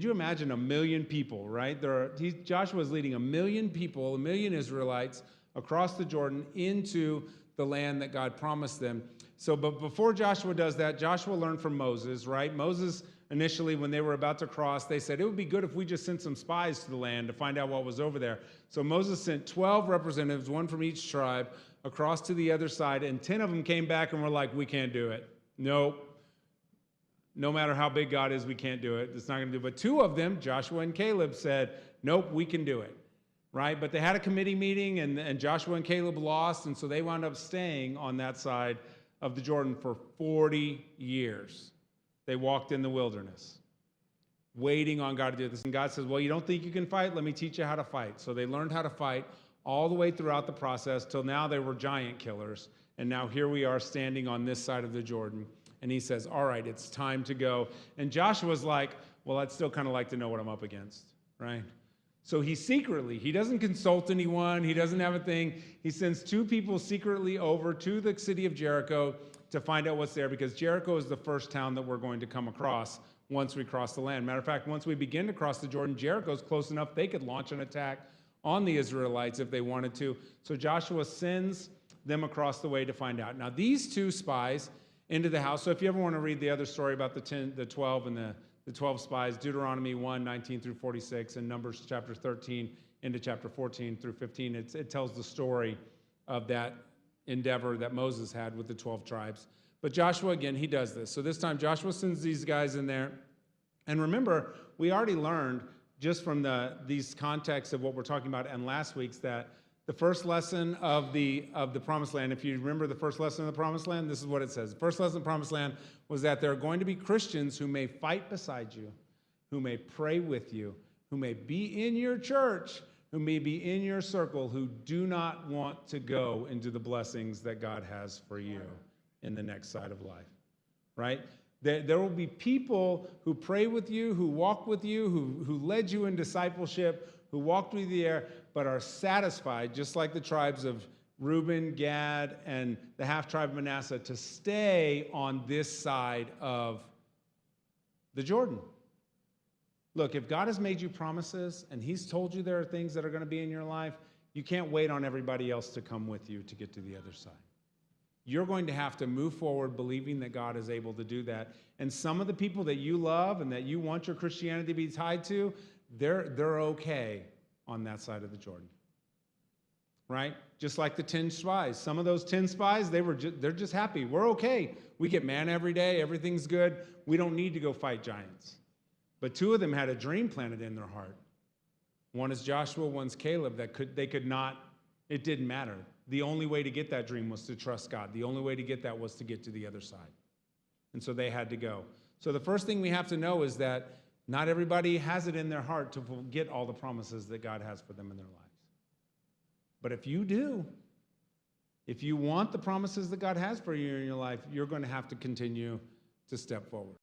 could you imagine 1 million people, right? Joshua's leading 1 million people, 1 million Israelites across the Jordan into the land that God promised them. So, but before Joshua does that, Joshua learned from Moses, right? Moses, initially, when they were about to cross, they said, it would be good if we just sent some spies to the land to find out what was over there. So Moses sent 12 representatives, one from each tribe, across to the other side, and 10 of them came back and were like, we can't do it. Nope. No matter how big God is, we can't do it. It's not going to do it. But 2 of them, Joshua and Caleb, said, nope, we can do it. Right? But they had a committee meeting, and Joshua and Caleb lost, and so they wound up staying on that side of the Jordan for 40 years. They walked in the wilderness, waiting on God to do this. And God says, well, you don't think you can fight? Let me teach you how to fight. So they learned how to fight all the way throughout the process till now they were giant killers. And now here we are standing on this side of the Jordan. And he says, all right, it's time to go. And Joshua's like, well, I'd still kind of like to know what I'm up against, right? So he doesn't consult anyone. He doesn't have a thing. He sends 2 people secretly over to the city of Jericho to find out what's there, because Jericho is the first town that we're going to come across once we cross the land. Matter of fact, once we begin to cross the Jordan, Jericho's close enough they could launch an attack on the Israelites if they wanted to. So Joshua sends them across the way to find out. Now, these 2 spies into the house. So if you ever want to read the other story about the 12 and the 12 spies, Deuteronomy 1, 19 through 46, and Numbers chapter 13 into chapter 14 through 15, it tells the story of that endeavor that Moses had with the 12 tribes. But Joshua, again, he does this. So this time Joshua sends these guys in there. And remember, we already learned just from these contexts of what we're talking about and last week's that the first lesson of the Promised Land, if you remember the first lesson of the Promised Land, this is what it says. The first lesson of the Promised Land was that there are going to be Christians who may fight beside you, who may pray with you, who may be in your church, who may be in your circle, who do not want to go into the blessings that God has for you in the next side of life, right? There will be people who pray with you, who walk with you, who led you in discipleship, who walked with you there, but are satisfied, just like the tribes of Reuben, Gad, and the half-tribe of Manasseh, to stay on this side of the Jordan. Look, if God has made you promises and he's told you there are things that are going to be in your life, you can't wait on everybody else to come with you to get to the other side. You're going to have to move forward believing that God is able to do that. And some of the people that you love and that you want your Christianity to be tied to, they're okay on that side of the Jordan, right? Just like the 10 spies. Some of those 10 spies, they're just happy. We're okay. We get manna every day. Everything's good. We don't need to go fight giants. But 2 of them had a dream planted in their heart. One is Joshua, one's Caleb. They could not, it didn't matter. The only way to get that dream was to trust God. The only way to get that was to get to the other side. And so they had to go. So the first thing we have to know is that not everybody has it in their heart to get all the promises that God has for them in their lives. But if you do, if you want the promises that God has for you in your life, you're going to have to continue to step forward.